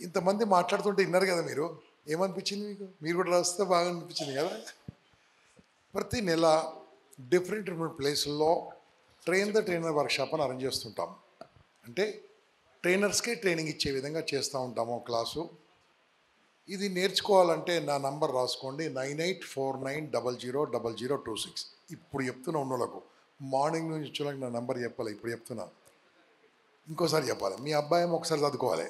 ఇంతమంది మాట్లాడుతుంటే విన్నారు కదా మీరు, ఏమనిపించింది మీకు? మీరు కూడా రాస్తే బాగా అనిపించింది కదా. ప్రతి నెల డిఫరెంట్ ప్లేసుల్లో ట్రైనర్ వర్క్షాప్ అని అరేంజ్ చేస్తుంటాం. అంటే ట్రైనర్స్కే ట్రైనింగ్ ఇచ్చే విధంగా చేస్తూ ఉంటాము క్లాసు. ఇది నేర్చుకోవాలంటే నా నంబర్ రాసుకోండి, 9849000026. ఇప్పుడు చెప్తున్నా ఉన్నోళ్ళకు, మార్నింగ్ నుంచి వచ్చేలాగా నా నంబర్ చెప్పాలి, ఇప్పుడు చెప్తున్నా, ఇంకోసారి చెప్పాలి, మీ అబ్బాయి ఒకసారి చదువుకోవాలి.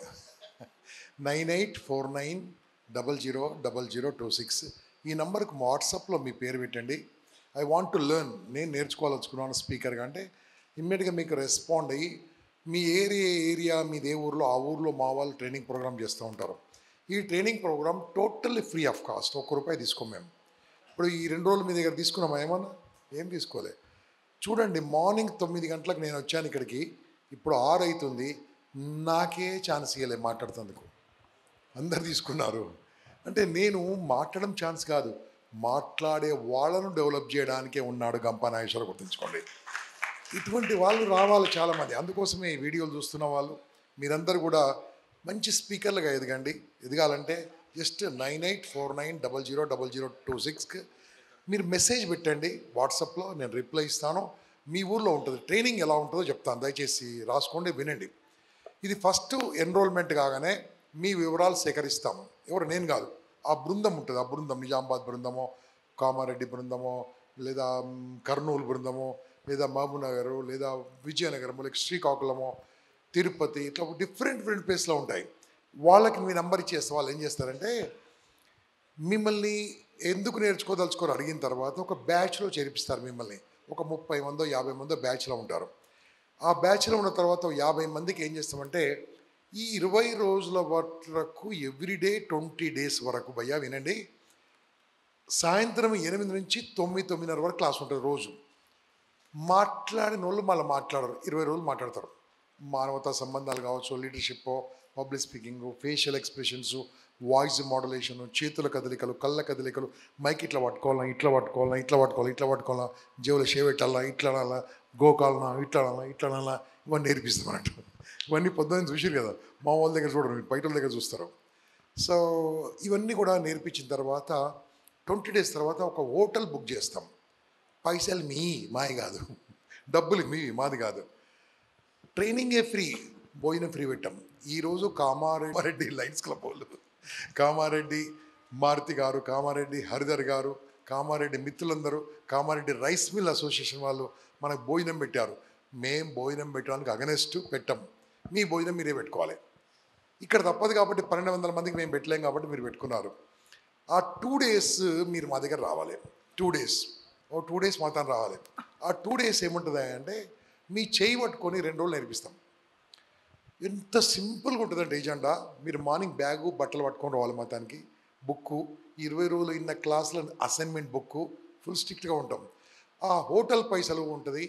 9849000026. ఈ నంబర్కి వాట్సాప్లో మీ పేరు పెట్టండి. ఐ వాంట్ టు లెర్న్, నేను నేర్చుకోవాలనుకున్నాను స్పీకర్గా అంటే ఇమ్మీడియట్గా మీకు రెస్పాండ్ అయ్యి మీ ఏరియా మీది ఏ ఊర్లో ఆ ఊర్లో మా వాళ్ళు ట్రైనింగ్ ప్రోగ్రామ్ చేస్తూ ఉంటారు. ఈ training program totally free of cost, ₹1 తీసుకోం మేము. ఇప్పుడు ఈ 2 రోజులు మీ దగ్గర తీసుకున్నామా? ఏమన్నా ఏం తీసుకోలే. చూడండి, మార్నింగ్ 9 గంటలకు నేను వచ్చాను ఇక్కడికి, ఇప్పుడు 6 అవుతుంది, నాకే ఛాన్స్ ఇవ్వలే మాట్లాడుతందుకు, అందరు తీసుకున్నారు. అంటే నేను మాట్లాడడం ఛాన్స్ కాదు, మాట్లాడే వాళ్ళను డెవలప్ చేయడానికే ఉన్నాడు గంప నాగేశ్వర, గుర్తుంచుకోండి. ఇటువంటి వాళ్ళు రావాలి చాలామంది. అందుకోసమే ఈ వీడియోలు చూస్తున్న వాళ్ళు మీరందరూ కూడా మంచి స్పీకర్లుగా ఎదగాలంటే జస్ట్ 9849000026కి మీరు మెసేజ్ పెట్టండి వాట్సాప్లో, నేను రిప్లై ఇస్తాను. మీ ఊర్లో ఉంటుంది ట్రైనింగ్, ఎలా ఉంటుందో చెప్తాను, దయచేసి రాసుకోండి, వినండి. ఇది ఫస్ట్ ఎన్రోల్మెంట్ కాగానే మీ వివరాలు సేకరిస్తాము. ఎవరు, నేను కాదు, ఆ బృందం ఉంటుంది. ఆ బృందం నిజామాబాద్ బృందమో, కామారెడ్డి బృందమో, లేదా కర్నూలు బృందమో, లేదా మహబూబ్నగర్, లేదా విజయనగరము, లేక శ్రీకాకుళమో, తిరుపతి, ఇట్లా డిఫరెంట్ ప్లేస్లో ఉంటాయి. వాళ్ళకి మీ నెంబర్ ఇచ్చేస్తే వాళ్ళు ఏం చేస్తారంటే మిమ్మల్ని ఎందుకు నేర్చుకోదలుచుకొని అడిగిన తర్వాత ఒక బ్యాచ్లో చేర్పిస్తారు. మిమ్మల్ని ఒక 30 మందో 50 మందో బ్యాచ్లో ఉంటారు. ఆ బ్యాచ్లో ఉన్న తర్వాత 50 మందికి ఏం చేస్తామంటే ఈ 20 రోజుల వరకు ఎవ్రీడే 20 డేస్ వరకు, భయ్యా వినండి, సాయంత్రం 8 నుంచి 9, 9:30 వరకు క్లాస్ ఉంటుంది రోజు. మాట్లాడిన వాళ్ళు మళ్ళీ మాట్లాడరు, 20 రోజులు మాట్లాడతారు. మానవతా సంబంధాలు కావచ్చు, leadership, public speaking, facial expressions, voice modulation, చేతుల కదలికలు, కళ్ళ కదలికలు, మైక్ ఇట్లా పట్టుకోవాలా, ఇట్లా పట్టుకోవాలా, ఇట్లా పట్టుకోవాలి, ఇట్లా పట్టుకోవాలా, జేబులో షేవ్ పెట్టాలా, ఇట్లా అనాలా, గోకాలనా, ఇట్లా అనాలా, ఇట్లా అనాలా, ఇవన్నీ నేర్పిస్తాం అన్నట్టు. ఇవన్నీ పొద్దున్న చూసారు కదా, మా వాళ్ళ దగ్గర చూడరు, బయట వాళ్ళ దగ్గర చూస్తారు. సో ఇవన్నీ కూడా నేర్పించిన తర్వాత 20 డేస్ తర్వాత ఒక హోటల్ బుక్ చేస్తాం. పైసలు మాది కాదు, డబ్బులు మాది కాదు, ట్రైనింగే ఫ్రీ, భోజనం ఫ్రీ పెట్టాం. ఈరోజు కామారెడ్డి లయన్స్ క్లబ్ వాళ్ళు, కామారెడ్డి మారుతి గారు, కామారెడ్డి హరిధర్ గారు, కామారెడ్డి మిత్రులందరూ, కామారెడ్డి రైస్ మిల్ అసోసియేషన్ వాళ్ళు మనకు భోజనం పెట్టారు. మేము భోజనం పెట్టడానికి అగనెస్ట్ పెట్టాం, మీ భోజనం మీరే పెట్టుకోవాలి. ఇక్కడ తప్పదు కాబట్టి 1200 మందికి మేము పెట్టలేం కాబట్టి మీరు పెట్టుకున్నారు. ఆ 2 డేస్ మీరు మా దగ్గర రావాలి. 2 డేస్, 2 డేస్ మాత్రం రావాలి. ఆ 2 డేస్ ఏముంటుంది అంటే మీ చేయి పట్టుకొని 2 రోజులు నేర్పిస్తాం. ఎంత సింపుల్గా ఉంటుందంటే ఏజెండా, మీరు మార్నింగ్ బ్యాగు బట్టలు పట్టుకొని రావాలి, మొత్తానికి బుక్కు, 20 రోజులు ఇన్న క్లాసుల అసైన్మెంట్ బుక్కు, ఫుల్ స్ట్రిక్ట్గా ఉంటాం. ఆ హోటల్ పైసలు ఉంటుంది,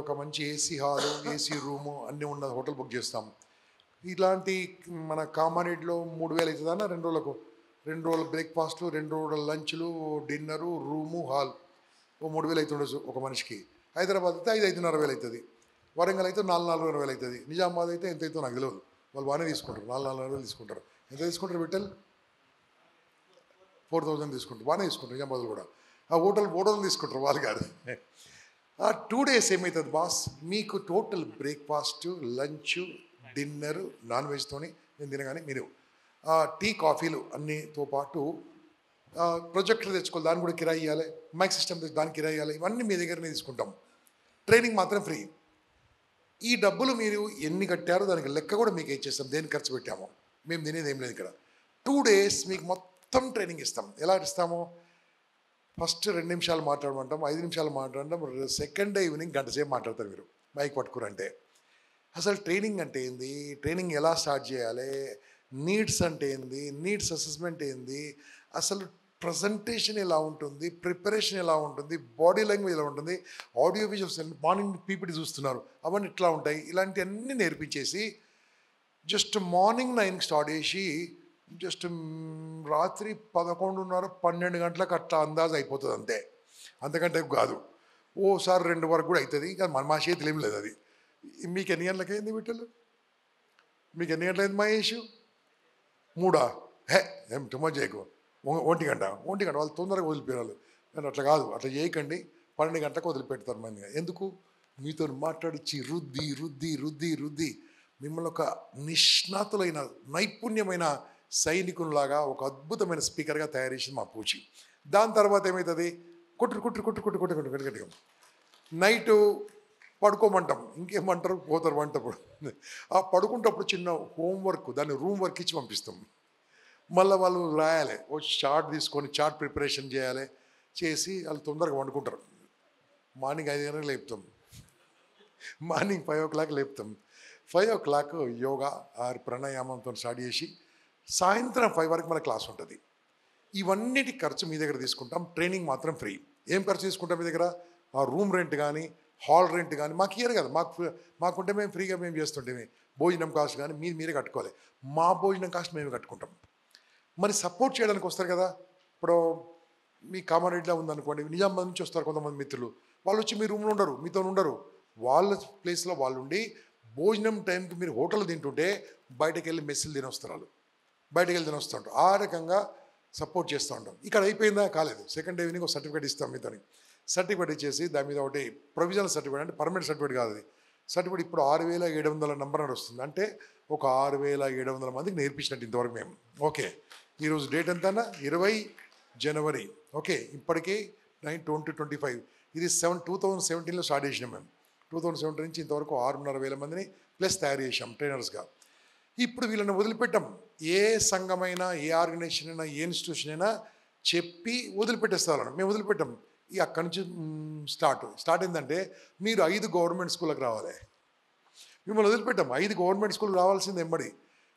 ఒక మంచి ఏసీ హాలు, ఏసీ రూము అన్నీ ఉన్న హోటల్ బుక్ చేస్తాం. ఇలాంటి మన కామారెడ్డిలో 3000 అవుతుందన్న 2 రోజులకు, 2 రోజుల బ్రేక్ఫాస్ట్లు, 2 రోజుల లంచ్లు, డిన్నరు, రూము, హాల్, 3000 అవుతుండొచ్చు ఒక మనిషికి. హైదరాబాద్ అయితే 5,500 అవుతుంది, వరంగల్ అయితే 4,400 అవుతుంది, నిజామాబాద్ అయితే ఎంత అవుతుందో నాకు తెలియదు, వాళ్ళు బాగానే తీసుకుంటారు, 4,400 తీసుకుంటారు. ఎంత తీసుకుంటారు విఠల్? 4,000 తీసుకుంటారు, బాగానే తీసుకుంటారు నిజామాబాద్ కూడా. ఆ హోటల్ తీసుకుంటారు, వాళ్ళు కాదు. ఆ 2 డేస్ ఏమవుతుంది బాస్, మీకు total breakfast, lunch, dinner, non వెజ్తోని నేను తినగానే మీరు టీ, కాఫీలు అన్నితో పాటు ప్రొజెక్టర్ తెచ్చుకోవాలి, దాన్ని కూడా కిరాయి ఇవ్వాలి, మైక్ సిస్టమ్ తెచ్చి దానికి కిరాయి ఇవ్వాలి, ఇవన్నీ మీ దగ్గరనే తీసుకుంటాం. ట్రైనింగ్ మాత్రం ఫ్రీ. ఈ డబ్బులు మీరు ఎన్ని కట్టారో దానికి లెక్క కూడా మీకు ఇచ్చేస్తాం, దేనికి ఖర్చు పెట్టామో. మేము తినేది ఏం లేదు ఇక్కడ. 2 డేస్ మీకు మొత్తం ట్రైనింగ్ ఇస్తాం. ఎలా ఇస్తామో, ఫస్ట్ 2 నిమిషాలు మాట్లాడమంటాం, 5 నిమిషాలు మాట్లాడటం, సెకండ్ డే ఈవినింగ్ గంట సేపు మాట్లాడతారు మీరు మైక్ పట్టుకురంటే. అసలు ట్రైనింగ్ అంటే ఏంది, ట్రైనింగ్ ఎలా స్టార్ట్ చేయాలి, నీడ్స్ అంటే ఏంది, నీడ్స్ అసెస్మెంట్ ఏంది, అసలు ప్రజెంటేషన్ ఎలా ఉంటుంది, ప్రిపరేషన్ ఎలా ఉంటుంది, బాడీ లాంగ్వేజ్ ఎలా ఉంటుంది, ఆడియో విజువల్స్, మార్నింగ్ పీపీటీ చూస్తున్నారు అవన్నీ ఇట్లా ఉంటాయి, ఇలాంటివన్నీ నేర్పించేసి జస్ట్ మార్నింగ్ 9కి స్టార్ట్ చేసి జస్ట్ రాత్రి 11:30, 12 గంటలకు అట్లా అందాజు అయిపోతుంది అంతే, అంతకంటే కాదు. ఓసారి 2 వరకు కూడా అవుతుంది, కానీ మా చేతులు ఏం లేదు అది. మీకు ఎన్ని గంటలకు అయింది విట్టలు? మీకు ఎన్ని గంటలైంది మహేష్? మూడా హే ఏం టుమా చేయకు 1 గంట వాళ్ళు తొందరగా వదిలిపోయారు. నేను అట్లా కాదు, అట్లా చేయకండి, 12 గంటలకు వదిలిపెడతారు మందిగా. ఎందుకు? మీతో మాట్లాడిచ్చి రుద్ది రుద్ది రుద్ది రుద్ది మిమ్మల్ని ఒక నిష్ణాతులైన నైపుణ్యమైన సైనికునిలాగా ఒక అద్భుతమైన స్పీకర్గా తయారు చేసింది మా పూచి. దాని తర్వాత ఏమవుతుంది? కొట్టురు కొట్టురు కొట్టురు కొట్టు కొట్టు కొట్టు కొట్టు నైటు పడుకోమంటాం, ఇంకేమంటారు, పోతారు వంటప్పుడు. ఆ పడుకుంటప్పుడు చిన్న హోంవర్క్, దాన్ని రూమ్ వర్క్ ఇచ్చి పంపిస్తాం. మళ్ళీ వాళ్ళు రాయాలి, ఓ చార్ట్ తీసుకొని చార్ట్ ప్రిపరేషన్ చేయాలి, చేసి వాళ్ళు తొందరగా వండుకుంటారు. మార్నింగ్ 5 గంటలకు లేపుతాం, మార్నింగ్ 5 o'clock లేపుతాం. 5 o'clock యోగా ఆర్ ప్రాణాయామంతో స్టార్ట్ చేసి సాయంత్రం 5 వరకు మన క్లాస్ ఉంటుంది. ఇవన్నిటి ఖర్చు మీ దగ్గర తీసుకుంటాం, ట్రైనింగ్ మాత్రం ఫ్రీ. ఏం ఖర్చు తీసుకుంటాం మీ దగ్గర? ఆ రూమ్ రెంట్ కానీ హాల్ రెంట్ కానీ మాకు ఇయ్యరు కదా, మాకుంటే మేము ఫ్రీగా మేము చేస్తుంటే భోజనం కాస్ట్ కానీ మీరే కట్టుకోవాలి. మా భోజనం కాస్ట్ మేమే కట్టుకుంటాం. మరి సపోర్ట్ చేయడానికి వస్తారు కదా. ఇప్పుడు మీ కామారెడ్డిలో ఉందనుకోండి, నిజామాబాద్ నుంచి వస్తారు కొంతమంది మిత్రులు, వాళ్ళు వచ్చి మీ రూమ్లో ఉండరు, మీతో ఉండరు, వాళ్ళ ప్లేస్లో వాళ్ళు ఉండి భోజనం టైంకి మీరు హోటల్ తింటుంటే బయటకు వెళ్ళి మెస్సులు తినొస్తారు, వాళ్ళు బయటకు వెళ్ళి తినొస్తుంటారు. ఆ రకంగా సపోర్ట్ చేస్తూ ఉంటాం. ఇక్కడ అయిపోయిందా? కాలేదు. సెకండ్ డే ఈవినింగ్ ఒక సర్టిఫికేట్ ఇస్తాం మీతోని. సర్టిఫికేట్ ఇచ్చేసి దాని మీద ఒకటి ప్రొవిజనల్ సర్టిఫికేట్, అంటే పర్మనెంట్ సర్టిఫికేట్ కాదు అది. సర్టిఫికేట్ ఇప్పుడు 6,700 నంబర్ వస్తుంది, అంటే ఒక 6,700 మందికి నేర్పించినట్టు ఇంతవరకు మేము. ఓకే, ఈరోజు డేట్ ఎంత అన్న? 20 జనవరి. ఓకే, ఇప్పటికీ 9/20/25. ఇది 2017లో స్టార్ట్ చేసినాం మేము. 2017 నుంచి ఇంతవరకు 6,500 మందిని ప్లస్ తయారు చేసాం ట్రైనర్స్గా. ఇప్పుడు వీళ్ళని వదిలిపెట్టాం. ఏ సంఘమైనా, ఏ ఆర్గనైజేషన్ అయినా, ఏ ఇన్స్టిట్యూషన్ అయినా చెప్పి వదిలిపెట్టేస్తారు. మేము వదిలిపెట్టాం. ఇక అక్కడి నుంచి స్టార్ట్ ఏంటంటే మీరు 5 గవర్నమెంట్ స్కూళ్ళకి రావాలి. మిమ్మల్ని వదిలిపెట్టాం. 5 గవర్నమెంట్ స్కూల్కి రావాల్సింది ఎంబడి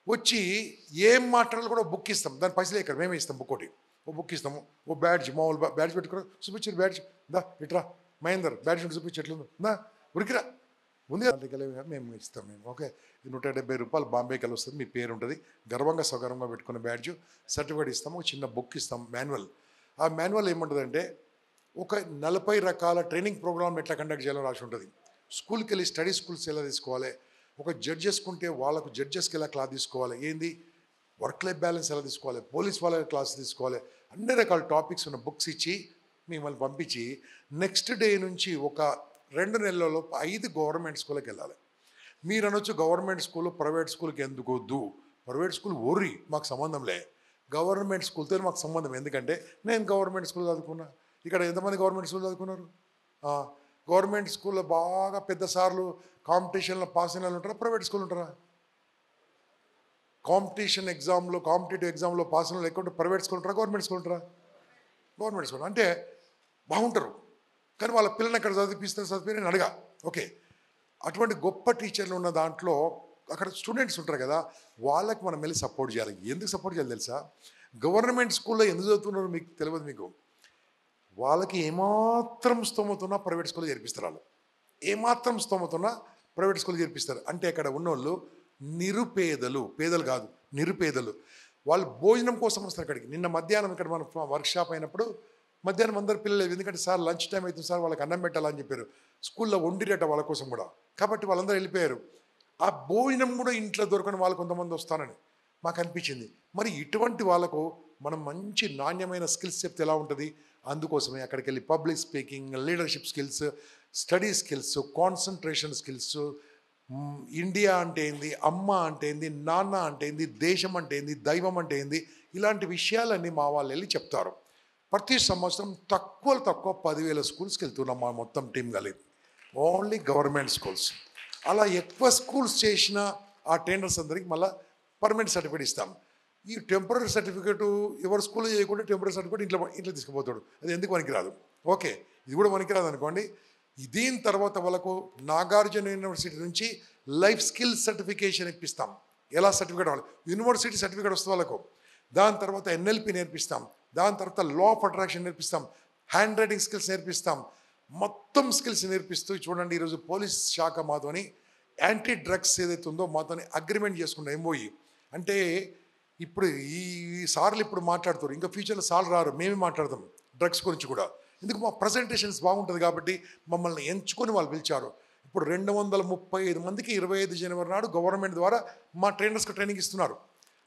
వచ్చి ఏం మాట్లాడాలి కూడా బుక్ ఇస్తాం. దాని పైసలే ఇక్కడ మేమే ఇస్తాం. బుక్ ఒకటి, ఓ బుక్ ఇస్తాము, ఓ బ్యాడ్జ్, మామూలు బ్యాడ్జ్ పెట్టుకుని చూపించారు. బ్యాడ్జ్ దా ఇట్రా మహేందర్, బ్యాడ్జ్ చూపించి ఎట్లుందో దా ఉరికిరా ఉంది కదా, మేము ఇస్తాం. మేము ఓకే, 170 రూపాయలు బాంబే కలిసి వస్తుంది, మీ పేరు ఉంటుంది, గర్వంగా సగర్వంగా పెట్టుకున్న బ్యాడ్జ్, సర్టిఫికేట్ ఇస్తాము, ఒక చిన్న బుక్ ఇస్తాం, మాన్యువల్. ఆ మాన్యువల్ ఏముంటుందంటే ఒక 40 రకాల ట్రైనింగ్ ప్రోగ్రామ్ ఎట్లా కండక్ట్ చేయాలో రాసి ఉంటుంది. స్కూల్కి వెళ్ళి స్టడీ స్కూల్స్ ఎలా తీసుకోవాలి, ఒక జడ్జెస్కుంటే వాళ్ళకు జడ్జెస్కి ఎలా క్లాస్ తీసుకోవాలి, ఏంది వర్క్ లైఫ్ బ్యాలెన్స్ ఎలా తీసుకోవాలి, పోలీస్ వాళ్ళ క్లాస్ తీసుకోవాలి, అన్ని రకాల టాపిక్స్ ఉన్న బుక్స్ ఇచ్చి మిమ్మల్ని పంపించి నెక్స్ట్ డే నుంచి ఒక 2 నెలలలో 5 గవర్నమెంట్ స్కూల్కి వెళ్ళాలి. మీరు అనొచ్చు గవర్నమెంట్ స్కూల్ ప్రైవేట్ స్కూల్కి ఎందుకు వద్దు, ప్రైవేట్ స్కూల్ ఓర్రి మాకు సంబంధం లే, గవర్నమెంట్ స్కూల్తో మాకు సంబంధం. ఎందుకంటే నేను గవర్నమెంట్ స్కూల్ చదువుకున్నా. ఇక్కడ ఎంతమంది గవర్నమెంట్ స్కూల్ చదువుకున్నారు? గవర్నమెంట్ స్కూల్లో బాగా పెద్ద సార్లు కాంపిటీషన్లో పాస్ అయిన వాళ్ళు ఉంటారా? ప్రైవేట్ స్కూల్ ఉంటారా? కాంపిటేటివ్ ఎగ్జామ్లో పాస్ అయిన వాళ్ళు ఎక్కువ ప్రైవేట్ స్కూల్ ఉంటారా, గవర్నమెంట్ స్కూల్ ఉంటారా? గవర్నమెంట్ స్కూల్ అంటే బాగుంటారు, కానీ వాళ్ళ పిల్లల్ని అక్కడ చదివిస్తే నేను అడగా. ఓకే, అటువంటి గొప్ప టీచర్లు ఉన్న దాంట్లో అక్కడ స్టూడెంట్స్ ఉంటారు కదా, వాళ్ళకి మనం వెళ్ళి సపోర్ట్ చేయాలి. ఎందుకు సపోర్ట్ చేయాలి తెలుసా? గవర్నమెంట్ స్కూల్లో ఎందుకు చదువుతున్నారో మీకు తెలియదు. మీకు వాళ్ళకి ఏమాత్రం స్తోమత ఉన్నా ప్రైవేట్ స్కూల్లో చేర్పిస్తారు. వాళ్ళు ఏమాత్రం స్తోమత ఉన్నా ప్రైవేట్ స్కూల్లో చేర్పిస్తారు. అంటే అక్కడ ఉన్నోళ్ళు నిరుపేదలు, పేదలు కాదు నిరుపేదలు. వాళ్ళు భోజనం కోసం వస్తారు అక్కడికి. నిన్న మధ్యాహ్నం ఇక్కడ మన వర్క్షాప్ అయినప్పుడు మధ్యాహ్నం అందరు పిల్లలు, ఎందుకంటే సార్ లంచ్ టైం అవుతుంది సార్, వాళ్ళకి అన్నం పెట్టాలని చెప్పారు. స్కూల్లో వండిరట వాళ్ళ కోసం కూడా, కాబట్టి వాళ్ళందరూ వెళ్ళిపోయారు. ఆ భోజనం కూడా ఇంట్లో దొరకని వాళ్ళు కొంతమంది వస్తానని మాకు అనిపించింది. మరి ఇటువంటి వాళ్ళకు మనం మంచి నాణ్యమైన స్కిల్స్ చెప్తే ఎలా ఉంటుంది? అందుకోసమే అక్కడికి వెళ్ళి public speaking, leadership skills, study skills, concentration skills, India అంటే ఏంది, అమ్మ అంటే ఏంది, నాన్న అంటే ఏంది, దేశం అంటే ఏంది, దైవం అంటే ఏంది, ఇలాంటి విషయాలన్నీ మా వాళ్ళు వెళ్ళి చెప్తారు. ప్రతి సంవత్సరం తక్కువ 10,000 స్కూల్స్కి వెళ్తున్నాం మా మొత్తం టీం కలిగి, ఓన్లీ గవర్నమెంట్ స్కూల్స్. అలా ఎక్కువ స్కూల్స్ చేసిన ఆ ట్రైనర్స్ అందరికి మళ్ళీ పర్మనెంట్ సర్టిఫికేట్ ఇస్తాం. ఈ టెంపరీ సర్టిఫికేట్ ఎవరు స్కూల్లో చేయకుండా టెంపరీ సర్టిఫికేట్ ఇంట్లో తీసుకుపోతాడు. అది ఎందుకు పనికిరాదు. ఓకే, ఇది కూడా పనికిరాదు అనుకోండి. దీని తర్వాత వాళ్ళకు నాగార్జున యూనివర్సిటీ నుంచి లైఫ్ స్కిల్ సర్టిఫికేషన్ ఇప్పిస్తాం. ఎలా సర్టిఫికేట్ వాళ్ళు యూనివర్సిటీ సర్టిఫికేట్ వస్తుంది వాళ్ళకు. దాని తర్వాత NLP నేర్పిస్తాం. దాని తర్వాత లా ఆఫ్ అట్రాక్షన్ నేర్పిస్తాం. హ్యాండ్ రైటింగ్ స్కిల్స్ నేర్పిస్తాం. మొత్తం స్కిల్స్ నేర్పిస్తూ చూడండి, ఈరోజు పోలీస్ శాఖ మాతోని యాంటీ డ్రగ్స్ ఏదైతే ఉందో మాతోని అగ్రిమెంట్ చేసుకున్న MOE. అంటే ఇప్పుడు ఈ సార్లు ఇప్పుడు మాట్లాడుతారు, ఇంకా ఫ్యూచర్లో సార్లు రారు, మేమే మాట్లాడతాం డ్రగ్స్ గురించి కూడా. ఎందుకు? మా ప్రజెంటేషన్స్ బాగుంటుంది కాబట్టి మమ్మల్ని ఎంచుకొని వాళ్ళు పిలిచారు. ఇప్పుడు 235 మందికి 25 జనవరి నాడు గవర్నమెంట్ ద్వారా మా ట్రైనర్స్కి ట్రైనింగ్ ఇస్తున్నారు.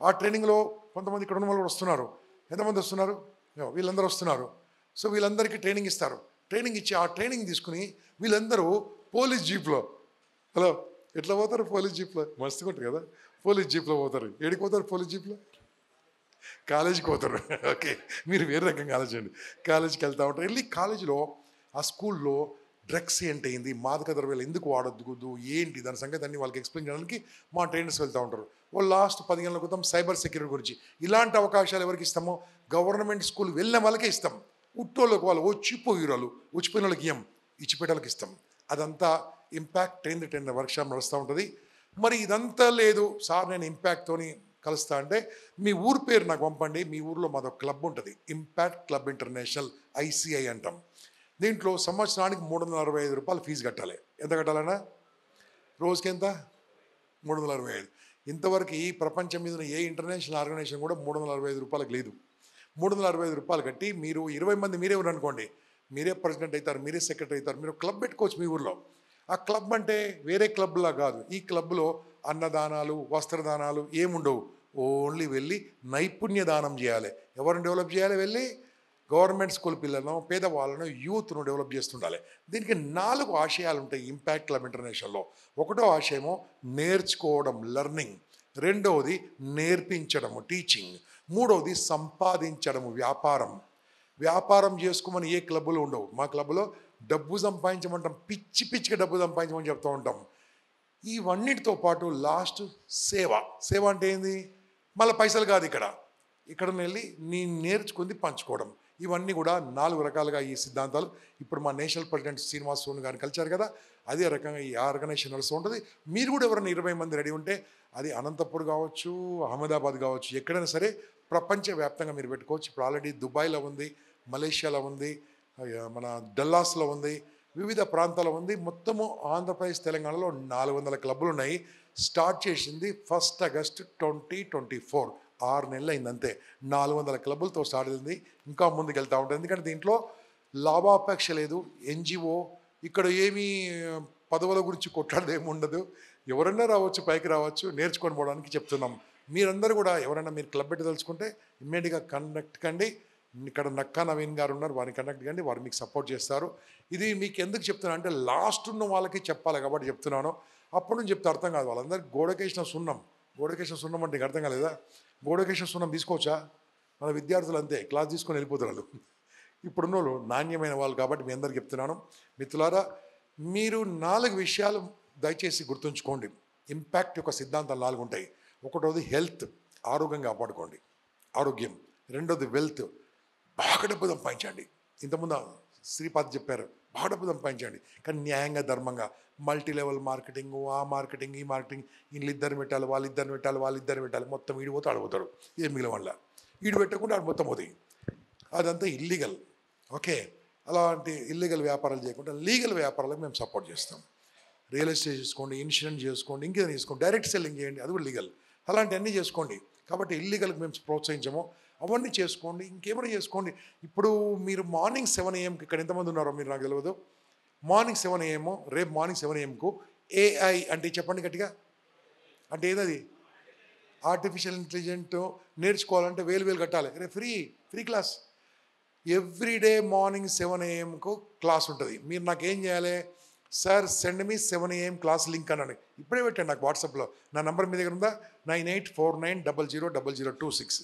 ఆ ట్రైనింగ్లో కొంతమంది ఇక్కడ ఉన్న వాళ్ళు కూడా వస్తున్నారు. ఎంతమంది వస్తున్నారు? వీళ్ళందరూ వస్తున్నారు. సో వీళ్ళందరికీ ట్రైనింగ్ ఇస్తారు. ట్రైనింగ్ ఇచ్చి ఆ ట్రైనింగ్ తీసుకుని వీళ్ళందరూ పోలీస్ జీప్లో, హలో ఎట్లా పోతారు? పోలీస్ జీప్లో మస్తుగా ఉంటుంది కదా. పోలీస్ జీప్లో పోతారు. ఏడికి పోతారు? పోలీస్ జీప్లో కాలేజీకి పోతారు. ఓకే, మీరు వేరే రకంగా ఆలోచించండి. కాలేజీకి వెళ్తూ ఉంటారు. వెళ్ళి కాలేజీలో ఆ స్కూల్లో డ్రగ్స్ ఏంటైంది, మాదక ద్రవ్యాలు ఎందుకు వాడొద్దు, ఏంటి దాని సంగతి అన్ని వాళ్ళకి ఎక్స్ప్లెయిన్ చేయడానికి మా ట్రైనర్స్ వెళ్తూ ఉంటారు. వాళ్ళు లాస్ట్ 10 గంటల క్రితం సైబర్ సెక్యూరిటీ గురించి, ఇలాంటి అవకాశాలు ఎవరికి ఇస్తామో గవర్నమెంట్ స్కూల్ వెళ్ళిన వాళ్ళకే ఇస్తాం. ఉట్టోళ్ళకి వాళ్ళు వచ్చిపోయిన వాళ్ళకి ఇచ్చిపోయేళ్ళకి ఇస్తాం. అదంతా ఇంపాక్ట్ ట్రైన్ వర్క్షాప్ నడుస్తూ ఉంటుంది. మరి ఇదంతా లేదు సార్, నేను ఇంపాక్ట్తోని కలుస్తా అంటే మీ ఊరు పేరు నాకు పంపండి. మీ ఊర్లో మాదో క్లబ్ ఉంటుంది, ఇంపాక్ట్ క్లబ్ ఇంటర్నేషనల్, ICI అంటాం. దీంట్లో సంవత్సరానికి 365 రూపాయలు ఫీజు కట్టాలి. ఎంత కట్టాలన్నా? రోజుకి ఎంత? 365. ఇంతవరకు ఈ ప్రపంచం మీద ఏ ఇంటర్నేషనల్ ఆర్గనైజేషన్ కూడా 365 రూపాయలకు లేదు. 365 రూపాయలు కట్టి మీరు 20 మంది మీరే ఉన్నారు అనుకోండి, మీరే ప్రెసిడెంట్ అవుతారు, మీరే సెక్రటరీ అవుతారు. మీరు క్లబ్ పెట్టుకోవచ్చు మీ ఊర్లో. ఆ క్లబ్ అంటే వేరే క్లబ్లా కాదు. ఈ క్లబ్లో అన్నదానాలు, వస్త్రదానాలు ఏముండవు. ఓన్లీ వెళ్ళి నైపుణ్య దానం చేయాలి. ఎవరిని డెవలప్ చేయాలి? వెళ్ళి గవర్నమెంట్ స్కూల్ పిల్లలను, పేదవాళ్ళను, యూత్ను డెవలప్ చేస్తుండాలి. దీనికి 4 ఆశయాలు ఉంటాయి ఇంపాక్ట్ క్లబ్ ఇంటర్నేషనల్లో. ఒకటో ఆశయము నేర్చుకోవడం, లెర్నింగ్. రెండవది నేర్పించడము, టీచింగ్. మూడవది సంపాదించడము, వ్యాపారం చేసుకోమని ఏ క్లబ్బులు ఉండవు. మా క్లబ్లో డబ్బు సంపాదించమంటాం, పిచ్చిగా డబ్బు సంపాదించమని చెప్తూ ఉంటాం. ఇవన్నిటితో పాటు లాస్ట్ సేవ అంటే ఏంది? మళ్ళీ పైసలు కాదు. ఇక్కడ వెళ్ళి నేను నేర్చుకుంది పంచుకోవడం. ఇవన్నీ కూడా 4 రకాలుగా ఈ సిద్ధాంతాలు. ఇప్పుడు మా నేషనల్ ప్రెసిడెంట్ శ్రీనివాస్ సోని గారిని కలిశారు కదా, అదే రకంగా ఈ ఆర్గనైజేషన్ నడుస్తూ ఉంటుంది. మీరు కూడా ఎవరైనా 20 మంది రెడీ ఉంటే అది అనంతపూర్ కావచ్చు, అహ్మదాబాద్ కావచ్చు, ఎక్కడైనా సరే ప్రపంచవ్యాప్తంగా మీరు పెట్టుకోవచ్చు. ఇప్పుడు ఆల్రెడీ దుబాయ్లో ఉంది, మలేషియాలో ఉంది, మన డల్లాస్లో ఉంది, వివిధ ప్రాంతాల్లో ఉంది. మొత్తము ఆంధ్రప్రదేశ్, తెలంగాణలో 400 క్లబ్బులు ఉన్నాయి. స్టార్ట్ చేసింది 1 ఆగస్టు 2024. 6 నెలలు అయింది అంతే. 400 క్లబ్బులతో స్టార్ట్ అయింది. ఇంకా ముందుకు వెళ్తూ ఉంటుంది. ఎందుకంటే దీంట్లో లాభాపేక్ష లేదు. NGO ఇక్కడ ఏమీ పదవుల గురించి కొట్లాడేది ఏమి ఉండదు. ఎవరైనా రావచ్చు, పైకి రావచ్చు, నేర్చుకొని పోవడానికి చెప్తున్నాం. మీరందరూ కూడా ఎవరైనా మీరు క్లబ్ పెట్టి తెలుసుకుంటే ఇమ్మీడియట్గా కండక్ట్ కండి. ఇక్కడ నక్కా నవీన్ గారు ఉన్నారు, వారిని కండక్ట్ కండి, వారు మీకు సపోర్ట్ చేస్తారు. ఇది మీకు ఎందుకు చెప్తున్నా అంటే లాస్ట్ ఉన్న వాళ్ళకి చెప్పాలి కాబట్టి చెప్తున్నాను. అప్పటి నుంచి చెప్తే అర్థం కాదు. వాళ్ళందరికీ గోడకేసిన సున్నం అంటే నీకు అర్థం కాలేదా? గోడకేసిన సున్నం తీసుకోవచ్చా? మన విద్యార్థులు అంతే, క్లాస్ తీసుకొని వెళ్ళిపోతున్నారు. ఇప్పుడున్న వాళ్ళు నాణ్యమైన వాళ్ళు కాబట్టి మీ అందరికి చెప్తున్నాను. మిత్రులారా, మీరు 4 విషయాలు దయచేసి గుర్తుంచుకోండి. ఇంపాక్ట్ యొక్క సిద్ధాంతాలు 4 ఉంటాయి. ఒకటోది హెల్త్, ఆరోగ్యంగా కాపాడుకోండి, ఆరోగ్యం. రెండోది వెల్త్, బాగా డబ్బు సంపాదించండి. ఇంతకుముందు శ్రీపాద్ చెప్పారు, బాగా డబ్బు సంపాదించండి, కానీ న్యాయంగా, ధర్మంగా. మల్టీ లెవెల్ మార్కెటింగ్, ఆ మార్కెటింగ్, ఈ మార్కెటింగ్, వీళ్ళిద్దరు పెట్టాలి, వాళ్ళిద్దరు పెట్టాలి, మొత్తం ఈడిపోతే ఆడిపోతాడు. ఏం మిగిలిన వల్ల ఈడు పెట్టకుండా ఆడు మొత్తం పోతాయి. అదంతా ఇల్లీగల్. ఓకే, అలాంటి ఇల్లీగల్ వ్యాపారాలు చేయకుండా లీగల్ వ్యాపారాలకు మేము సపోర్ట్ చేస్తాం. రియల్ ఎస్టేట్ చేసుకోండి, ఇన్సూరెన్స్ చేసుకోండి, ఇంకేదైనా చేసుకోండి, డైరెక్ట్ సెల్లింగ్ చేయండి, అది కూడా లీగల్. అలాంటివన్నీ చేసుకోండి. కాబట్టి ఇల్లీగల్కి మేము ప్రోత్సహించము. అవన్నీ చేసుకోండి, ఇంకేమైనా చేసుకోండి. ఇప్పుడు మీరు మార్నింగ్ 7 AM ఇక్కడ ఎంతమంది ఉన్నారో మీరు నాకు తెలియదు. మార్నింగ్ 7 AM, రేపు మార్నింగ్ 7 AM AI అంటే చెప్పండి గట్టిగా. అంటే ఏదది? ఆర్టిఫిషియల్ ఇంటెలిజెంట్ నేర్చుకోవాలంటే వేలు కట్టాలి. రేపు free class. Everyday morning 7 AM class ఉంటుంది. మీరు నాకు ఏం చేయాలి? Sir send me 7 AM class link అన్నాను. ఇప్పుడే పెట్టండి నాకు వాట్సాప్లో. నా నంబర్ మీ దగ్గర ఉందా? 9849000026.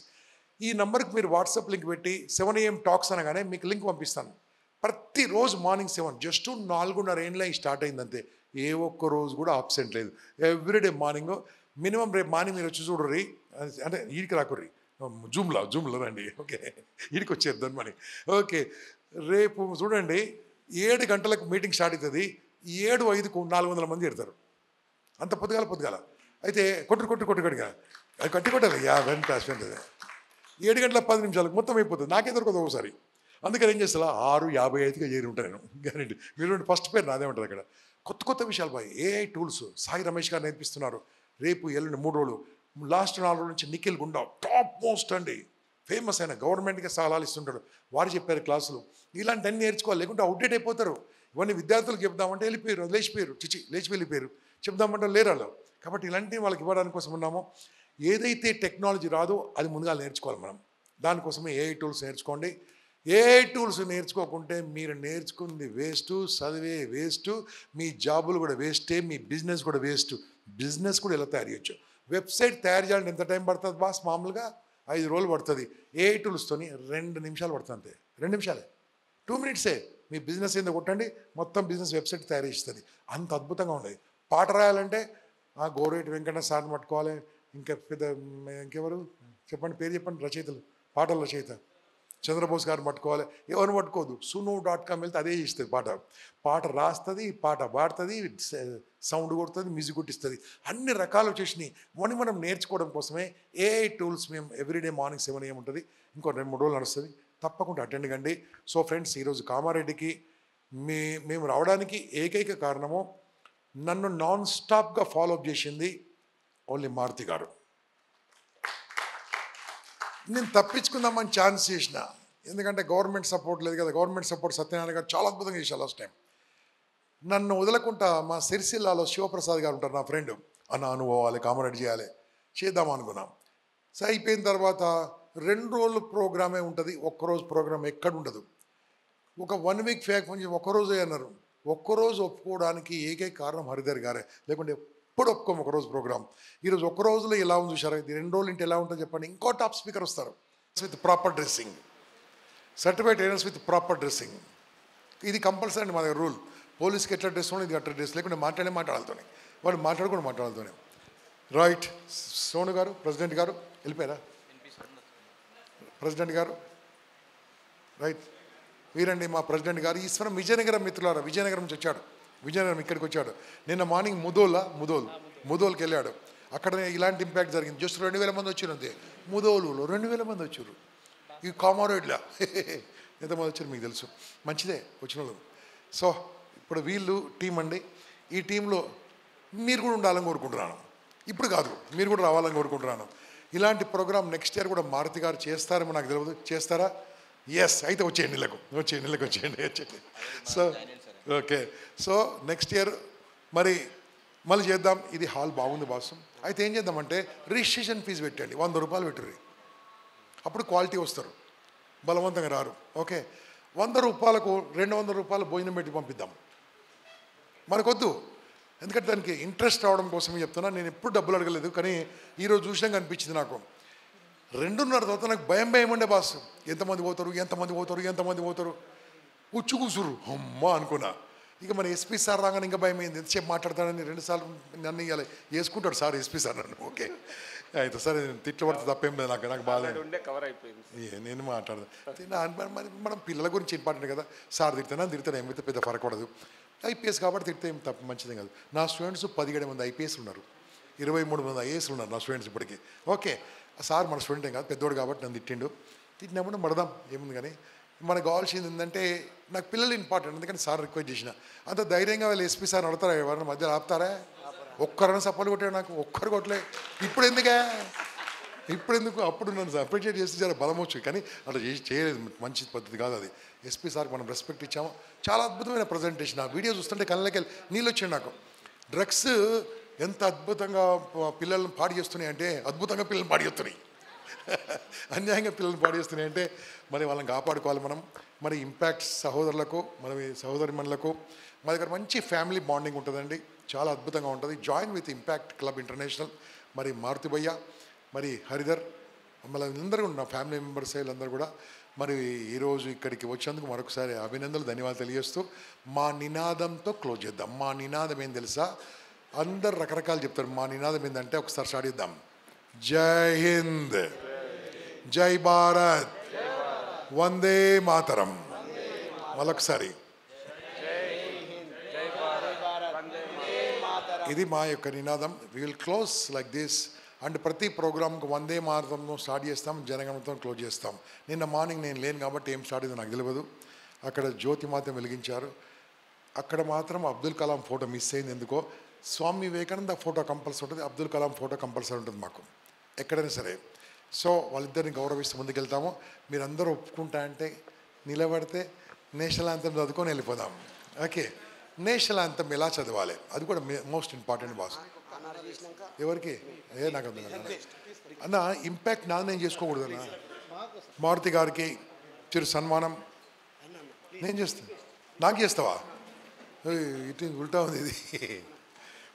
ఈ నెంబర్కి మీరు వాట్సాప్ లింక్ పెట్టి 7 AM టాక్స్ అనగానే మీకు లింక్ పంపిస్తాను. ప్రతిరోజు మార్నింగ్ 7, జస్ట్ 4.5 ఏళ్ళ స్టార్ట్ అయిందంతే. ఏ ఒక్క రోజు కూడా అబ్సెంట్ లేదు. Everyday morning. మినిమం రేపు మార్నింగ్ మీరు వచ్చి చూడర్రి, అంటే ఈడికి రాకుర్రి, జూమ్లో రండి. ఓకే, ఈడికి వచ్చేద్దాం మరి. ఓకే, రేపు చూడండి 7 గంటలకు మీటింగ్ స్టార్ట్ అవుతుంది. 7:05కు 400 మంది ఎడతారు. అంత పొద్దుగాల. అయితే కొట్టుగా అది కొట్టాలి. వెంట 7 గంటల 10 నిమిషాలకు మొత్తం అయిపోతుంది. నాకే దొరకదు ఒకసారి. అందుకని ఏం చేస్తా 6:55గా చేరి ఉంటాను నేను. గ్యారెంటీ. మీరు ఫస్ట్ పేరు నాదే ఉంటుంది అక్కడ. కొత్త విషయాలు బాయ్. AI టూల్స్ సాయి రమేష్ గారు నేర్పిస్తున్నారు. రేపు ఎల్లుండి 3 రోజులు. లాస్ట్ 4 రోజుల నుంచి నిఖిల్ గుండా టాప్ మోస్ట్ అండి, ఫేమస్ అయిన, గవర్నమెంట్కి సలహాలు ఇస్తుంటాడు. వారు చెప్పారు క్లాసులు. ఇలాంటివన్నీ నేర్చుకోవాలి, లేకుంటే అవుట్డేట్ అయిపోతారు. ఇవన్నీ విద్యార్థులకు చెప్దామంటే లేచిపోయారు, లేచి వెళ్ళిపోయారు. చెప్దామంటే లేరు వాళ్ళు. కాబట్టి ఇలాంటివి వాళ్ళకి ఇవ్వడానికి కోసం ఉన్నాము. ఏదైతే టెక్నాలజీ రాదో అది ముందుగా నేర్చుకోవాలి మనం. దానికోసమే ఏఐ టూల్స్ నేర్చుకోండి. ఏఐ టూల్స్ నేర్చుకోకుంటే మీరు నేర్చుకుంది వేస్టు, చదివే వేస్టు, మీ జాబులు కూడా వేస్టే, మీ బిజినెస్ కూడా వేస్ట్. బిజినెస్ కూడా ఇలా తయారు చేయొచ్చు. వెబ్సైట్ తయారు చేయాలంటే ఎంత టైం పడుతుంది బాస్? మామూలుగా 5 రోజులు పడుతుంది. ఏఐ టూల్స్తోని 2 నిమిషాలు పడుతుంది అంతే. 2 నిమిషాలే, 2 మినిట్సే. మీ బిజినెస్ ఏందో కొట్టండి, మొత్తం బిజినెస్ వెబ్సైట్ తయారు చేస్తుంది. అంత అద్భుతంగా ఉండేది. పాట రాయాలంటే గోరేటి వెంకన్న సార్ని పట్టుకోవాలి. ఇంకా పెద్ద ఇంకెవరు చెప్పండి, పేరు చెప్పండి, రచయితలు, పాటల రచయిత చంద్రబోస్ గారిని పట్టుకోవాలి. ఎవరిని పట్టుకోదు, suno.com వెళ్తే అదే ఇస్తుంది. పాట రాస్తుంది, పాట పాడుతుంది, సౌండ్ కొడుతుంది, మ్యూజిక్ కొట్టిస్తుంది. అన్ని రకాలు వచ్చేసినాయి. మనం నేర్చుకోవడం కోసమే ఏఐ టూల్స్ మేము ఎవ్రీడే మార్నింగ్ 7 AM ఉంటుంది. ఇంకో 2-3 రోజులు నడుస్తుంది. తప్పకుండా అటెండ్ కండి. సో ఫ్రెండ్స్, ఈరోజు కామారెడ్డికి మేము రావడానికి ఏకైక కారణము, నన్ను నాన్ స్టాప్గా ఫాలోఅప్ చేసింది ఓన్లీ మారుతి గారు. నేను తప్పించుకుందామని ఛాన్స్ చేసిన, ఎందుకంటే గవర్నమెంట్ సపోర్ట్ లేదు కదా. గవర్నమెంట్ సపోర్ట్ సత్యనారాయణ గారు చాలా అద్భుతంగా చేశారు లాస్ట్ టైం. నన్ను వదలకుండా మా సిరిసిల్లాలో శివప్రసాద్ గారు ఉంటారు, నా ఫ్రెండ్. నువ్వు పోవాలి, కామారెడ్డి చేద్దాం అనుకున్నాం. సో అయిపోయిన తర్వాత 2 రోజులు ప్రోగ్రామే ఉంటుంది, ఒక్కరోజు ప్రోగ్రామ్ ఎక్కడ ఉండదు. ఒక 1 వీక్ ఫ్యాక్ నుంచి ఒక్కరోజే అన్నారు. ఒక్కరోజు ఒప్పుకోవడానికి ఏకైక కారణం హరిధర్ గారే, లేకుంటే ఎప్పుడు ఒప్పుకోము ఒకరోజు ప్రోగ్రామ్. ఈరోజు ఒక్క రోజులో ఎలా ఉంది చూసారా? ఇది 2 రోజులు ఇంటి ఎలా ఉంటుందో చెప్పండి. ఇంకో టాప్ స్పీకర్ వస్తారు with proper dressing, certified trainers with proper dressing. ఇది కంపల్సరీ అండి మా దగ్గర రూల్. పోలీస్కి ఎట్లా డ్రెస్ ఉండదు, ఇది అట్లా డ్రెస్, లేకుంటే మాట్లాడాలతోనే, వాళ్ళు మాట్లాడుతూనే. రైట్. సోను గారు, ప్రెసిడెంట్ గారు వెళ్ళిపోయారా? ప్రెసిడెంట్ గారు రైట్, వీరండి మా ప్రెసిడెంట్ గారు. ఈశ్వరం విజయనగరం మిత్రులారా, విజయనగరం నుంచి వచ్చాడు. విజయనగరం ఇక్కడికి వచ్చాడు. నిన్న మార్నింగ్ ముదోల్కి వెళ్ళాడు. అక్కడ ఇలాంటి ఇంపాక్ట్ జరిగింది. జస్ట్ 2000 మంది వచ్చారు అంతే. ముదోలులో 2000 మంది వచ్చారు. ఈ కామారెడ్డిలో ఎంతమంది వచ్చారు మీకు తెలుసు. మంచిదే వచ్చిన వాళ్ళు. సో ఇప్పుడు వీళ్ళు టీం అండి. ఈ టీంలో మీరు కూడా ఉండాలని కోరుకుంటున్నాను. ఇప్పుడు కాదు, మీరు కూడా రావాలని కోరుకుంటున్నాను. ఇలాంటి ప్రోగ్రామ్ నెక్స్ట్ ఇయర్ కూడా మారుతి గారు చేస్తారేమో నాకు తెలియదు. చేస్తారా? ఎస్. అయితే వచ్చేయండి, వచ్చేయండి. So okay. So next year మళ్ళీ చేద్దాం. ఇది హాల్ బాగుంది బాసు. అయితే ఏం చేద్దామంటే రిజిస్ట్రేషన్ ఫీజు పెట్టండి, 100 రూపాయలు పెట్టుర్రి. అప్పుడు క్వాలిటీ వస్తారు, బలవంతంగా రారు. ఓకే, 100 రూపాయలకు 200 రూపాయలు భోజనం పెట్టి పంపిద్దాం. మనకొద్దు, ఎందుకంటే దానికి ఇంట్రెస్ట్ రావడం కోసమే చెప్తున్నా. నేను ఎప్పుడు డబ్బులు అడగలేదు, కానీ ఈరోజు చూసినాక అనిపించింది నాకు. 2:30 తర్వాత నాకు భయం ఉండే బాస్. ఎంతమంది పోతారు ఉచ్చు కూసురు అమ్మ అనుకున్నా. ఇక మన ఎస్పీ సార్ రాగానే ఇంకా భయం అయింది. ఎంతసేపు మాట్లాడతానని 2 సార్లు నన్ను ఇవ్వాలి వేసుకుంటాడు సార్, ఎస్పీ సార్ నన్ను. ఓకే అయితే సరే, నేను తిట్లు పడితే తప్పేం లేదు, నాకు బాగాలేదు. నేను మాట్లాడదు మరి మనం పిల్లల గురించి ఇంపార్టెంట్ కదా. సార్ తిడతాను ఏమైతే పెద్ద ఫరక పడదు. ఐపీఎస్ కాబట్టి తిడితే ఏం తప్ప మంచిదే కాదు. నా స్టూడెంట్స్ 17 మంది ఐపీఎస్ ఉన్నారు, 23 మంది ఐఏఎస్ ఉన్నారు నా స్టూడెంట్స్ ఇప్పటికీ. ఓకే, సార్ మన స్టూడెంట్ ఏం కాదు, పెద్దోడు కాబట్టి నన్ను తిట్టినప్పుడు మడదాం, ఏముంది. కానీ మనకు కావాల్సింది ఏంటంటే, నాకు పిల్లలు ఇంపార్టెంట్, అందుకని సార్ రిక్వెస్ట్ చేసిన. అంత ధైర్యంగా వాళ్ళు ఎస్పీ సార్ అడతారా? ఎవరైనా మధ్యలో ఆపుతారా? ఒక్కరైనా సపోర్ట్ కొట్టాడు, నాకు ఒక్కరు కొట్టలే. ఇప్పుడు ఎందుకు అప్పుడు నన్ను అప్రిషియేట్ చేస్తే చాలా బలం వచ్చు, కానీ అట్లా చేయలేదు. మంచి పద్ధతి కాదు అది. ఎస్పీ సార్కి మనం రెస్పెక్ట్ ఇచ్చాము. చాలా అద్భుతమైన ప్రజెంటేషన్. ఆ వీడియో చూస్తుంటే కళ్ళకి నీళ్ళు వచ్చాయి నాకు. డ్రగ్స్ ఎంత అద్భుతంగా పిల్లల్ని పాడు చేస్తున్నాయి అంటే, అద్భుతంగా పిల్లల్ని పాడు చేస్తున్నాయి, అన్యాయంగా పిల్లల్ని పాడు చేస్తున్నాయి అంటే మరి వాళ్ళని కాపాడుకోవాలి మనం. మరి ఇంపాక్ట్ సహోదరులకు, మన సహోదరిమణులకు మా దగ్గర మంచి ఫ్యామిలీ బాండింగ్ ఉంటుందండి, చాలా అద్భుతంగా ఉంటుంది. Join with impact club international. మరి మారుతి భయ్య, మరి హరిధర్, మళ్ళీ అందరూ నా ఫ్యామిలీ మెంబర్స్ వీళ్ళందరూ కూడా మరి ఈరోజు ఇక్కడికి వచ్చినందుకు మరొకసారి అభినందనలు, ధన్యవాదాలు తెలియజేస్తూ మా నినాదంతో క్లోజ్ చేద్దాం. మా నినాదం ఏం తెలుసా? అందరు రకరకాలు చెప్తారు. మా నినాదం ఏంటంటే ఒకసారి స్టార్ట్ చేద్దాం. జై హింద్, జై భారత్, వందే మాతరం. మరొకసారి ఇది మా యొక్క నినాదం. We will close like this. And ప్రతి ప్రోగ్రామ్కి వందే మాతరంతో స్టార్ట్ చేస్తాం, జనగణంతో క్లోజ్ చేస్తాం. నిన్న మార్నింగ్ నేను లేను కాబట్టి ఏం స్టార్ట్ అయిందో నాకు తెలియదు. అక్కడ జ్యోతి మాత్రం వెలిగించారు. అక్కడ మాత్రం అబ్దుల్ కలాం ఫోటో మిస్ అయింది ఎందుకో. స్వామి వివేకానంద ఫోటో కంపల్సరీ ఉంటుంది, అబ్దుల్ కలాం ఫోటో కంపల్సరీ ఉంటుంది మాకు ఎక్కడైనా సరే. సో వాళ్ళిద్దరిని గౌరవిస్తూ ముందుకెళ్తాము. మీరందరూ ఒప్పుకుంటా అంటే నిలబడితే నేషనల్ యాంథమ్ చదువుకొని వెళ్ళిపోదాం. ఓకే, నేషనల్ యాంథమ్ ఎలా చదవాలి అది కూడా మోస్ట్ ఇంపార్టెంట్ బాస్. ఎవరికి నాకు అన్న ఇంపాక్ట్ నాది నేను చేసుకోకూడదు అన్న. మారుతి గారికి చిరు సన్మానం నేను చేస్తాను. నాకు చేస్తావా? ఇటు ఉల్టా ఉంది ఇది.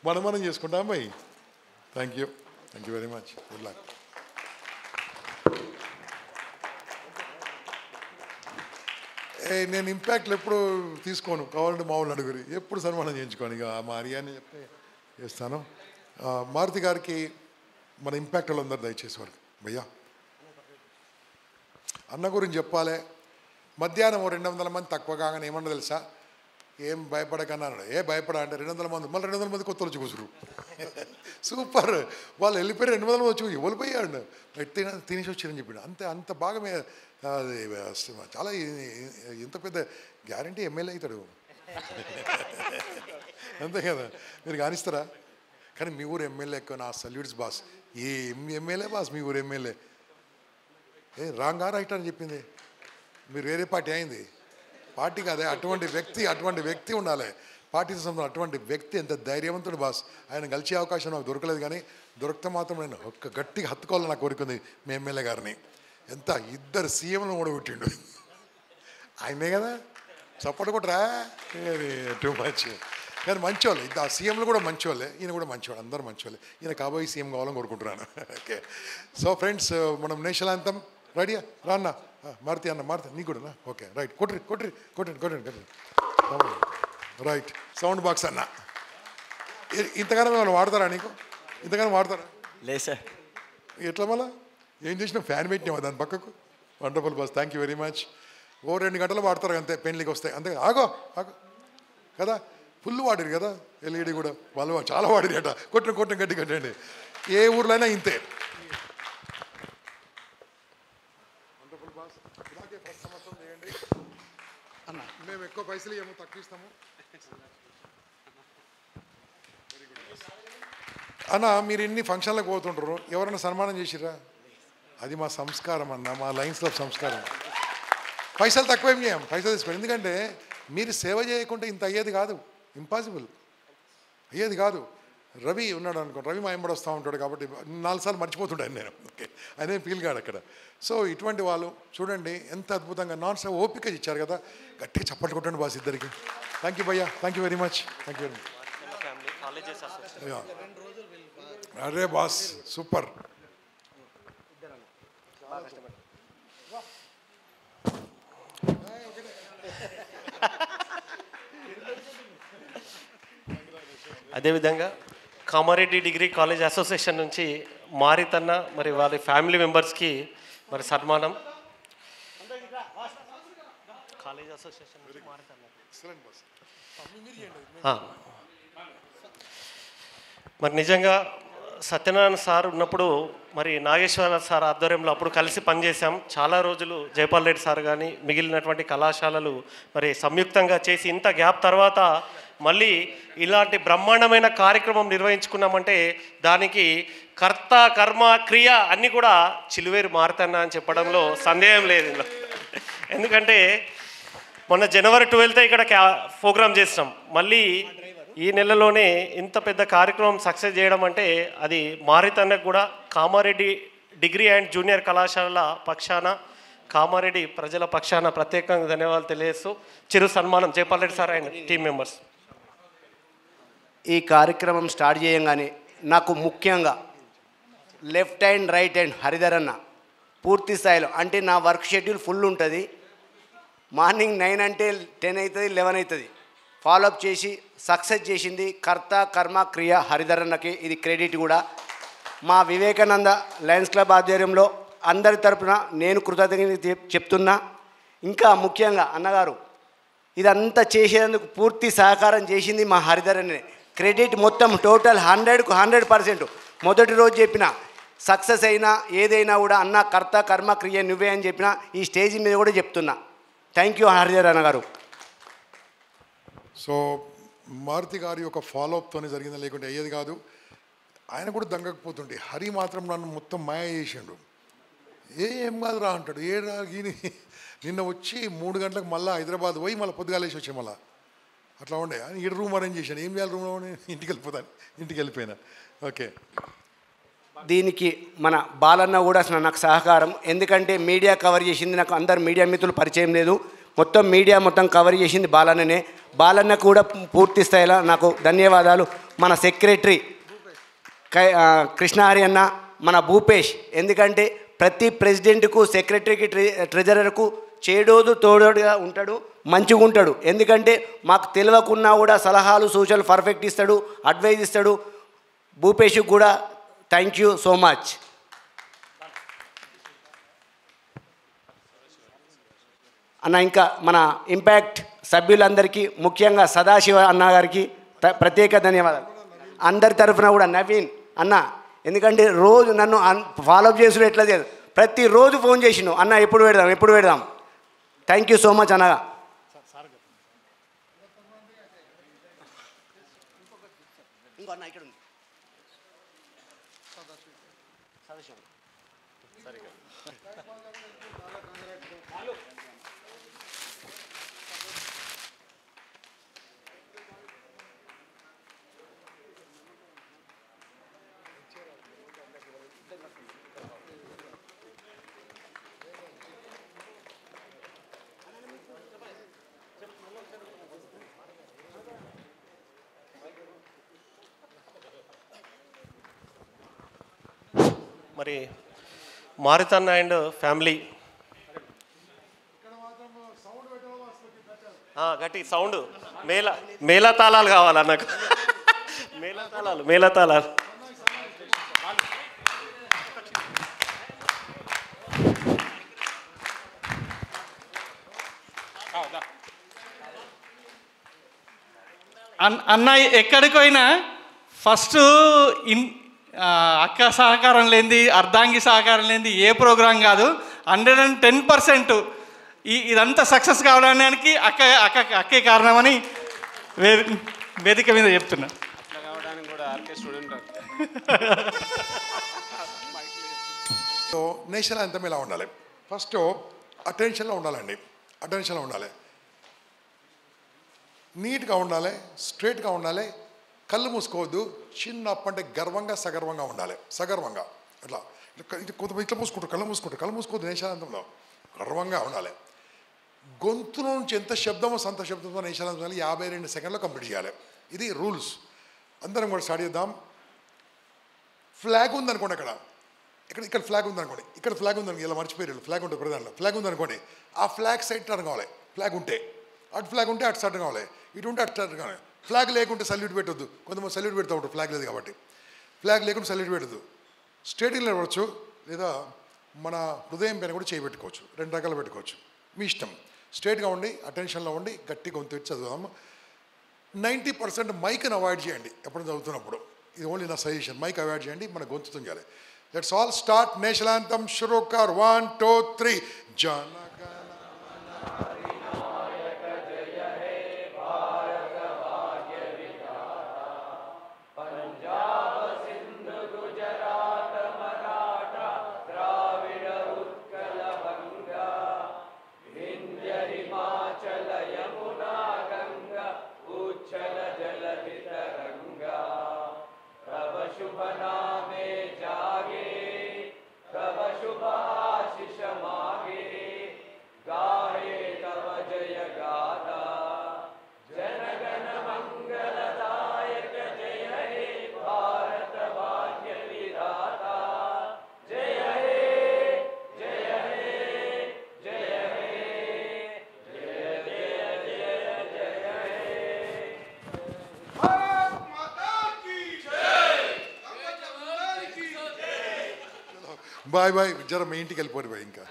మనం చేసుకుంటాం అమ్మాయి. Thank you very much. Good luck. నేను ఇంపాక్ట్లు ఎప్పుడు తీసుకోను. కావాలంటే మా వాళ్ళు అడుగురి, ఎప్పుడు సన్మానం చేయించుకోను. ఇక మా హరియాని చెప్తే చేస్తాను. మారుతి గారికి మన ఇంపాక్ట్ వాళ్ళు అందరు దయచేసి వాళ్ళు భయ్యా అన్న గురించి చెప్పాలి. మధ్యాహ్నం 200 మంది తక్కువ కాగానే ఏమన్నా తెలుసా, ఏం భయపడకన్నా అన్నాడు. భయపడ అంటే 200 మంది, మళ్ళీ 200 మంది కొత్త వచ్చి కూర్చురు. సూపర్. వాళ్ళు వెళ్ళిపోయి 200 మంది వచ్చి వెళ్ళిపోయాడు. తినేసి వచ్చారని చెప్పాడు. అంత బాగా అది చాలా ఇంత పెద్ద గ్యారంటీ ఎమ్మెల్యే అవుతాడు. అంతే కదా, మీరు కానిస్తారా? కానీ మీ ఊరు ఎమ్మెల్యే ఎక్కువ. నా సల్యూట్స్ బాస్. ఏం ఎమ్మెల్యే బాస్ మీ ఊరు ఎమ్మెల్యే? రాంగా రైట్ అని చెప్పింది. మీరు వేరే పార్టీ అయింది. పార్టీ కాదే, అటువంటి వ్యక్తి ఉండాలి పార్టీ సంబంధం. అటువంటి వ్యక్తి ఎంత ధైర్యవంతుడు బాస్. ఆయన కలిసే అవకాశం నాకు దొరకలేదు, కానీ దొరికితే మాత్రం నేను ఒక్క గట్టిగా హత్తుకోవాలని నాకు కోరుకుంది మీ ఎమ్మెల్యే గారిని. ఎంత 2 సీఎంలను కూడా పెట్టిండు ఆయనే కదా. సపోర్ట్ కొట్టరా, టూ మచ్. కానీ మంచివాళ్ళు ఆ సీఎంలు కూడా మంచివాళ్ళే, ఈయన కూడా మంచివాడు. అందరూ మంచివాళ్ళే. ఈయన కాబోయే సీఎం కావాలని కోరుకుంటున్నాను. ఓకే. సో ఫ్రెండ్స్, మనం నేషనల్ యాంథమ్ రెడీయా? రాన్న మారుతి అన్న, మారుతి నీకు కూడా. Okay right. కొట్టండి. రైట్. సౌండ్ బాక్స్ అన్న. ఇంతగానో ఏమైనా వాడతారా? నీకు ఇంతగానో వాడతారా? లేదు సార్. ఎట్లా మళ్ళా ఏం చేసినా ఫ్యాన్ పెట్టినావా దాని పక్కకు? Wonderful boss, thank you very much. 2 గంటలు వాడతారు అంతే, పెళ్ళికి వస్తాయి అంతే. ఆగో కదా, ఫుల్ వాడిరు కదా. ఎల్ఈడి కూడా వాళ్ళు చాలా వాడిరు అట. కొట్టండి గట్టి కట్టండి. ఏ ఊర్లో అయినా ఇంతే. Wonderful boss. ఇలాగే ఫస్ట్ సంవత్సరం చేయండి అన్న. మేము ఎక్కువ పైసలు ఏమో తక్కువ ఇస్తాము అన్న. మీరు ఇన్ని ఫంక్షన్లకు పోతుంటారు, ఎవరైనా సన్మానం చేసిరా? అది మా సంస్కారం అన్న, మా లయన్స్ క్లబ్ సంస్కారం. పైసలు తక్కువ ఏం చేయం, పైసలు తీసుకోండి. ఎందుకంటే మీరు సేవ చేయకుంటే ఇంత అయ్యేది కాదు, ఇంపాసిబుల్ అయ్యేది కాదు. రవి ఉన్నాడు అనుకో, రవి మా ఎంబడి వస్తూ ఉంటాడు కాబట్టి 4 సార్లు మర్చిపోతుంటాను నేను. ఓకే, అదే ఫీల్ కాడు అక్కడ. సో ఇటువంటి వాళ్ళు చూడండి ఎంత అద్భుతంగా నాన్ స్టాప్ ఓపిక ఇచ్చారు కదా. గట్టిగా చప్పట్లు కొట్టండి బాస్ ఇద్దరికి. థ్యాంక్ యూ భయ్యా, థ్యాంక్ యూ వెరీ మచ్. అరే బాస్ సూపర్. అదేవిధంగా కామారెడ్డి డిగ్రీ కాలేజ్ అసోసియేషన్ నుంచి మారితన్న మరి వాళ్ళ ఫ్యామిలీ మెంబర్స్కి మరి సన్మానం. కాలేజ్ అసోసియేషన్ నుంచి మరి నిజంగా సత్యనారాయణ సార్ ఉన్నప్పుడు మరి నాగేశ్వరరావు సార్ ఆధ్వర్యంలో అప్పుడు కలిసి పనిచేసాం చాలా రోజులు. జైపాల్ రెడ్డి సార్ కానీ మిగిలినటువంటి కళాశాలలు మరి సంయుక్తంగా చేసి ఇంత గ్యాప్ తర్వాత మళ్ళీ ఇలాంటి బ్రహ్మాండమైన కార్యక్రమం నిర్వహించుకున్నామంటే దానికి కర్త కర్మ క్రియ అన్నీ కూడా చిలువేరు మారుతన్నా అని చెప్పడంలో సందేహం లేదు. ఎందుకంటే మొన్న January 12th ఇక్కడ ప్రోగ్రామ్ చేసినాం. మళ్ళీ ఈ నెలలోనే ఇంత పెద్ద కార్యక్రమం సక్సెస్ చేయడం అంటే అది మారితన్నకు కూడా కామారెడ్డి డిగ్రీ అండ్ జూనియర్ కళాశాలల పక్షాన, కామారెడ్డి ప్రజల పక్షాన ప్రత్యేకంగా ధన్యవాదాలు తెలియజేస్తూ చిరు సన్మానం Jaipal Reddy sir and team members. ఈ కార్యక్రమం స్టార్ట్ చేయంగానే నాకు ముఖ్యంగా లెఫ్ట్ హ్యాండ్ రైట్ హ్యాండ్ హరిధర్ అన్న పూర్తి స్థాయిలో, అంటే నా వర్క్ షెడ్యూల్ ఫుల్ ఉంటుంది. మార్నింగ్ 9 అంటే 10 అవుతుంది, 11 అవుతుంది. ఫాలోఅప్ చేసి సక్సెస్ చేసింది కర్త కర్మ క్రియ హరిధర్ అన్నకి. ఇది క్రెడిట్ కూడా. మా వివేకానంద లయన్స్ క్లబ్ ఆధ్వర్యంలో అందరి తరపున నేను కృతజ్ఞత చెప్తున్నా. ఇంకా ముఖ్యంగా అన్నగారు ఇదంతా చేసేందుకు పూర్తి సహకారం చేసింది మా హరిధర్ అనే. క్రెడిట్ మొత్తం టోటల్ 100కు 100%. మొదటి రోజు చెప్పిన సక్సెస్ అయినా ఏదైనా కూడా అన్న కర్త కర్మ క్రియ నువ్వే అని చెప్పిన ఈ స్టేజ్ మీద కూడా చెప్తున్నా. థ్యాంక్ యూ హరిధర్ అన్న గారు. సో మారుతి గారి యొక్క ఫాలోఅప్తోనే జరిగింది, లేకుంటే అయ్యేది కాదు. ఆయన కూడా దంగకపోతుండే. హరి మాత్రం నన్ను మొత్తం మాయ చేసిండు. ఏం కాదురా అంటాడు. నిన్న వచ్చి 3 గంటలకు మళ్ళీ హైదరాబాద్ పోయి మళ్ళీ పొద్దుగాలేసి వచ్చి మళ్ళీ అట్లా ఉండే ఈడ రూమ్ అరేంజ్ చేశాను. ఏం చేయాలి రూమ్లో ఉండి? ఇంటికి వెళ్ళిపోయినా. ఓకే. దీనికి మన బాలన్న కూడా అసలు నాకు సహకారం. ఎందుకంటే మీడియా కవర్ చేసింది, నాకు అందరు మీడియా మిత్రులు పరిచయం లేదు, మొత్తం మీడియా మొత్తం కవర్ చేసింది బాలన్ననే. బాలన్న కూడా పూర్తి స్థాయిలో నాకు ధన్యవాదాలు. మన సెక్రటరీ కృష్ణహరి అన్న, మన భూపేష్, ఎందుకంటే ప్రతి ప్రెసిడెంట్కు సెక్రటరీకి ట్రెజరర్కు చేడోదు తోడుగా ఉంటాడు, మంచిగా ఉంటాడు. ఎందుకంటే మాకు తెలియకున్నా కూడా సలహాలు సూచనలు పర్ఫెక్ట్ ఇస్తాడు, అడ్వైజ్ ఇస్తాడు. భూపేష్కి కూడా థ్యాంక్ యూ సో మచ్. అన్న ఇంకా మన ఇంపాక్ట్ సభ్యులందరికీ, ముఖ్యంగా సదాశివ అన్న గారికి ప్రత్యేక ధన్యవాదాలు. అందరి తరఫున కూడా నవీన్ అన్న, ఎందుకంటే రోజు నన్ను ఫాలోఅప్ చేసుడు ఎట్లా చేయదు, ప్రతిరోజు ఫోన్ చేసిను, అన్న ఎప్పుడు పెడదాం. థ్యాంక్ యూ సో మచ్ అన్నగా. ఇంకో అన్న ఇక్కడ ఉంది. మరి మారుతన్న అండ్ ఫ్యామిలీ గట్టి సౌండ్ మేళా తాళాలు కావాలా నాకు? మేళా తాళాలు. అన్న ఎక్కడికి పోయినా ఫస్ట్ అక్క సహకారం లేనిది, అర్ధాంగి సహకారం లేనిది ఏ ప్రోగ్రాం కాదు. 110% ఇదంతా సక్సెస్ కావడానికి అక్కే కారణమని వేదిక మీద చెప్తున్నా. నేషనల్ యాంథమ్ ఇలా ఉండాలి. ఫస్ట్ అటెన్షన్లో ఉండాలండి. అటెన్షన్లో ఉండాలి, నీట్గా ఉండాలి, స్ట్రైట్గా ఉండాలి, కళ్ళు మూసుకోవద్దు. చిన్నప్పంటే గర్వంగా సగర్వంగా ఉండాలి. సగర్వంగా అట్లా కొంతమంది ఇట్లా మూసుకుంటారు, కళ్ళు మూసుకోవద్దు. నేషనల్ గర్వంగా ఉండాలి. గొంతు నుంచి ఎంత శబ్దమో సంత శబ్దంతో నేషనల్ 52 సెకండ్లో కంప్లీట్ చేయాలి. ఇది రూల్స్. అందరం కూడా స్టార్ట్ చేద్దాం. ఫ్లాగ్ ఉందనుకోండి, ఇక్కడ ఫ్లాగ్ ఉందనుకోండి, ఇక్కడ ఫ్లాగ్ ఉందనుకోండి, ఇలా మర్చిపోయారు, ఫ్లాగ్ ఉంటుంది ప్రధానంలో. ఫ్లాగ్ ఉందనుకోండి, ఆ ఫ్లాగ్ సైడ్ టర్న్ కావాలి. ఫ్లాగ్ ఉంటే అటు ఫ్లాగ్ ఉంటే అటు సైడ్ కావాలి, ఇటు ఉంటే అటు సైడ్ కావాలి. ఫ్లాగ్ లేకుంటే సల్యూట్ పెట్టొద్దు. కొంతమంది సల్యూట్ పెడతా ఉంటారు, ఫ్లాగ్ లేదు కాబట్టి. ఫ్లాగ్ లేకుండా సల్యూట్ పెట్టద్దు. స్ట్రేట్గా నిలబడవచ్చు, లేదా మన హృదయం పైన కూడా చేయబెట్టుకోవచ్చు. 2 రకాలు పెట్టుకోవచ్చు, మీ ఇష్టం. స్ట్రేట్గా ఉండి అటెన్షన్లో ఉండి గట్టి గొంతు పెట్టి చదువుదాము. 90% మైక్ని అవాయిడ్ చేయండి ఎప్పుడు చదువుతున్నప్పుడు. ఇది ఓన్లీ నా సజెషన్. మైక్ అవాయిడ్ చేయండి, మన గొంతు తుంగాలి. Let's all start. National anthem షురూకర్. 1 2 3. జనగణ బాయ్ బాయ్. జర మీ ఇంటికి వెళ్ళిపోరు బాయ్. ఇంకా